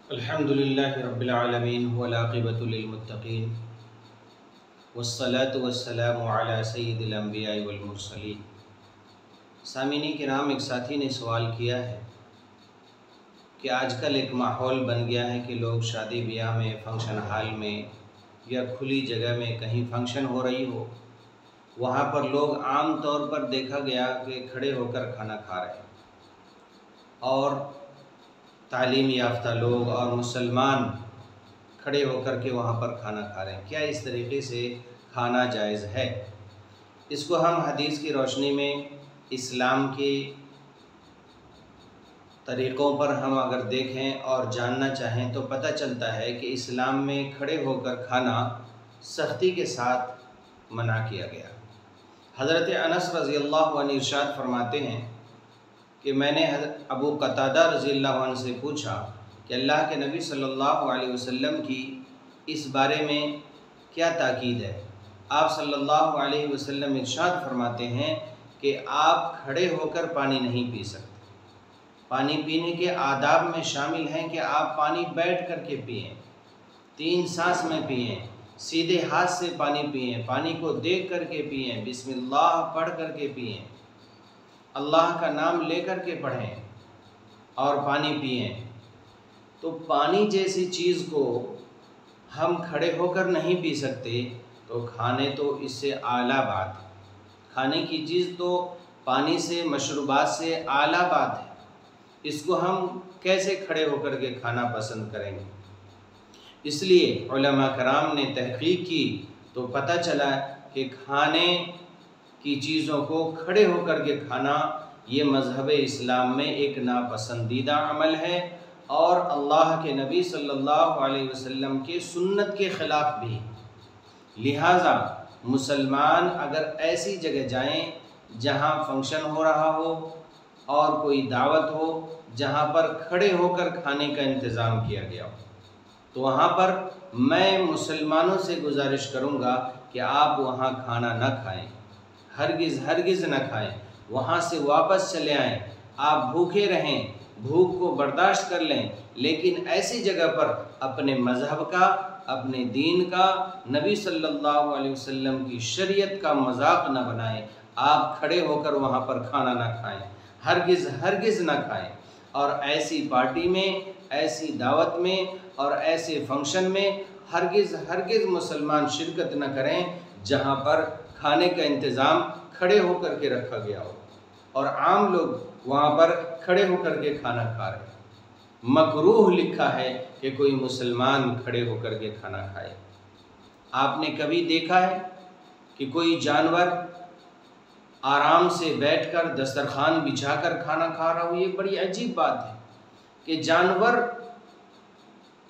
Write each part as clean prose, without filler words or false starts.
الحمدللہ رب العالمین والعاقبۃ للمتقین والصلاة والسلام علی سید الانبیاء والمرسلین۔ سامعین کرام، ایک ساتھی نے سوال کیا ہے کہ آج کل ایک ماحول بن گیا ہے کہ لوگ شادی بیاہ میں، فنکشن ہال میں یا کھلی جگہ میں کہیں فنکشن ہو رہی ہو، وہاں پر لوگ عام طور پر دیکھا گیا کہ کھڑے ہو کر کھانا کھا رہے ہیں، اور تعلیم یافتہ لوگ اور مسلمان کھڑے ہو کر کے وہاں پر کھانا کھا رہے ہیں۔ کیا اس طریقے سے کھانا جائز ہے؟ اس کو ہم حدیث کی روشنی میں اسلام کے طریقوں پر ہم اگر دیکھیں اور جاننا چاہیں تو پتہ چلتا ہے کہ اسلام میں کھڑے ہو کر کھانا سختی کے ساتھ منع کیا گیا۔ حضرت انس رضی اللہ عنہ ارشاد فرماتے ہیں کہ میں نے ابو قتادہ رضی اللہ عنہ سے پوچھا کہ اللہ کے نبی صلی اللہ علیہ وسلم کی اس بارے میں کیا تاکید ہے؟ آپ صلی اللہ علیہ وسلم ارشاد فرماتے ہیں کہ آپ کھڑے ہو کر پانی نہیں پی سکتے۔ پانی پینے کے آداب میں شامل ہیں کہ آپ پانی بیٹھ کر کے پئیں، 3 سانس میں پئیں، سیدھے ہاتھ سے پانی پئیں، پانی کو دیکھ کر کے پئیں، بسم اللہ پڑھ کر کے پئیں، اللہ کا نام لے کر کے پڑھیں اور پانی پئیں۔ تو پانی جیسی چیز کو ہم کھڑے ہو کر نہیں پی سکتے تو کھانے تو اس سے اعلیٰ بات ہے۔ کھانے کی چیز تو پانی سے، مشروبات سے اعلیٰ بات ہے، اس کو ہم کیسے کھڑے ہو کر کے کھانا پسند کریں گے؟ اس لیے علماء کرام نے تحقیق کی تو پتہ چلا کہ کھانے کی چیزوں کو کھڑے ہو کر کے کھانا یہ مذہب اسلام میں ایک ناپسندیدہ عمل ہے، اور اللہ کے نبی صلی اللہ علیہ وسلم کے سنت کے خلاف بھی۔ لہٰذا مسلمان اگر ایسی جگہ جائیں جہاں فنکشن ہو رہا ہو اور کوئی دعوت ہو جہاں پر کھڑے ہو کر کھانے کا انتظام کیا گیا ہو، تو وہاں پر میں مسلمانوں سے گزارش کروں گا کہ آپ وہاں کھانا نہ کھائیں، ہرگز نہ کھائیں، وہاں سے واپس چلے آئیں۔ آپ بھوکے رہیں، بھوک کو برداشت کر لیں، لیکن ایسی جگہ پر اپنے مذہب کا، اپنے دین کا، نبی صلی اللہ علیہ وسلم کی شریعت کا مذاق نہ بنائیں۔ آپ کھڑے ہو کر وہاں پر کھانا نہ کھائیں، ہرگز نہ کھائیں، اور ایسی پارٹی میں، ایسی دعوت میں اور ایسے فنکشن میں ہرگز مسلمان شرکت نہ کریں جہاں پر کھانے کا انتظام کھڑے ہو کر کے رکھا گیا ہو اور عام لوگ وہاں پر کھڑے ہو کر کے کھانا کھا رہے ہیں۔ مکروہ لکھا ہے کہ کوئی مسلمان کھڑے ہو کر کے کھانا کھائے۔ آپ نے کبھی دیکھا ہے کہ کوئی جانور آرام سے بیٹھ کر دسترخوان بچھا کر کھانا کھا رہا ہو؟ یہ بڑی عجیب بات ہے کہ جانور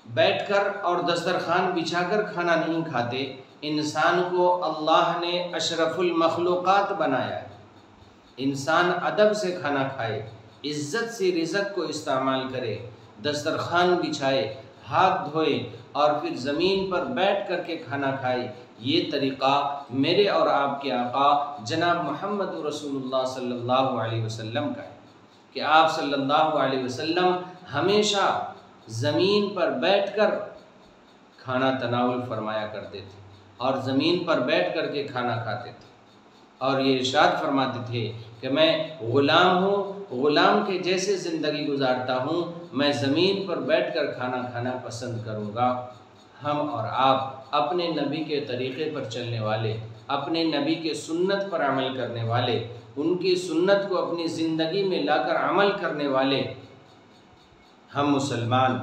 بیٹھ کر اور دسترخوان بچھا کر کھانا نہیں کھاتے۔ انسان کو اللہ نے اشرف المخلوقات بنایا ہے، انسان ادب سے کھانا کھائے، عزت سے رزق کو استعمال کرے، دسترخوان بچھائے، ہاتھ دھوئے اور پھر زمین پر بیٹھ کر کے کھانا کھائے۔ یہ طریقہ میرے اور آپ کے آقا جناب محمد رسول اللہ صلی اللہ علیہ وسلم کا ہے کہ آپ صلی اللہ علیہ وسلم ہمیشہ زمین پر بیٹھ کر کھانا تناول فرمایا کرتے تھے اور زمین پر بیٹھ کر کے کھانا کھاتے تھے، اور یہ ارشاد فرماتے تھے کہ میں غلام ہوں، غلام کے جیسے زندگی گزارتا ہوں، میں زمین پر بیٹھ کر کھانا کھانا پسند کروں گا۔ ہم اور آپ اپنے نبی کے طریقے پر چلنے والے، اپنے نبی کے سنت پر عمل کرنے والے، ان کی سنت کو اپنی زندگی میں لا کر عمل کرنے والے، ہم مسلمان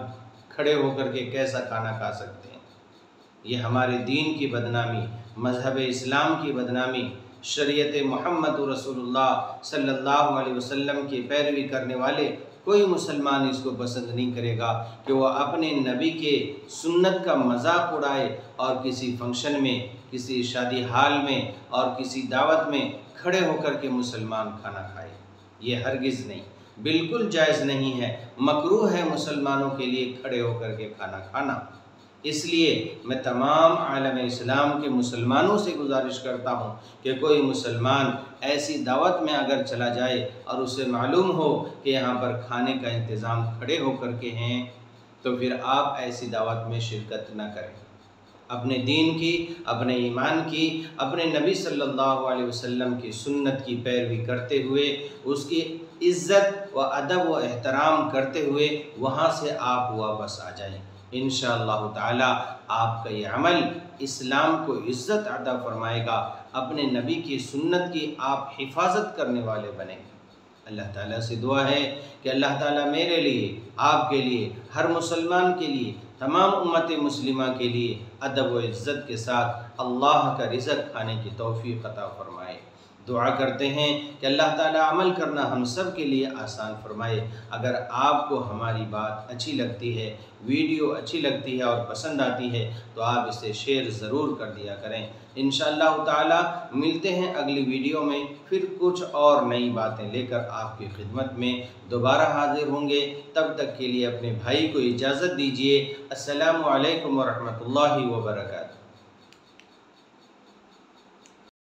کھڑے ہو کر کے کیسا کھانا کھا سکتے ہیں؟ یہ ہمارے دین کی بدنامی، مذہب اسلام کی بدنامی، شریعت محمد رسول اللہ صلی اللہ علیہ وسلم کی پیروی کرنے والے کوئی مسلمان اس کو پسند نہیں کرے گا کہ وہ اپنے نبی کے سنت کا مذاق اڑائے اور کسی فنکشن میں، کسی شادی حال میں اور کسی دعوت میں کھڑے ہو کر کے مسلمان کھانا کھائے۔ یہ ہرگز نہیں، بالکل جائز نہیں ہے، مکروہ ہے مسلمانوں کے لیے کھڑے ہو کر کے کھانا کھانا۔ اس لیے میں تمام عالم اسلام کے مسلمانوں سے گزارش کرتا ہوں کہ کوئی مسلمان ایسی دعوت میں اگر چلا جائے اور اسے معلوم ہو کہ یہاں پر کھانے کا انتظام کھڑے ہو کر کے ہیں، تو پھر آپ ایسی دعوت میں شرکت نہ کریں۔ اپنے دین کی، اپنے ایمان کی، اپنے نبی صلی اللہ علیہ وسلم کی سنت کی پیروی کرتے ہوئے، اس کی عزت و ادب و احترام کرتے ہوئے وہاں سے آپ واپس آ جائیں۔ انشاءاللہ تعالی آپ کا یہ عمل اسلام کو عزت عطا فرمائے گا، اپنے نبی کی سنت کی آپ حفاظت کرنے والے بنیں گے۔ اللہ تعالیٰ سے دعا ہے کہ اللہ تعالیٰ میرے لیے، آپ کے لیے، ہر مسلمان کے لیے، تمام امت مسلمہ کے لیے ادب و عزت کے ساتھ اللہ کا رزق کھانے کی توفیق عطا فرمائے۔ دعا کرتے ہیں کہ اللہ تعالیٰ عمل کرنا ہم سب کے لیے آسان فرمائے۔ اگر آپ کو ہماری بات اچھی لگتی ہے، ویڈیو اچھی لگتی ہے اور پسند آتی ہے تو آپ اسے شیئر ضرور کر دیا کریں۔ انشاءاللہ تعالیٰ ملتے ہیں اگلی ویڈیو میں، پھر کچھ اور نئی باتیں لے کر آپ کی خدمت میں دوبارہ حاضر ہوں گے۔ تب تک کے لیے اپنے بھائی کو اجازت دیجیے۔ السلام علیکم ورحمۃ اللہ وبرکاتہ۔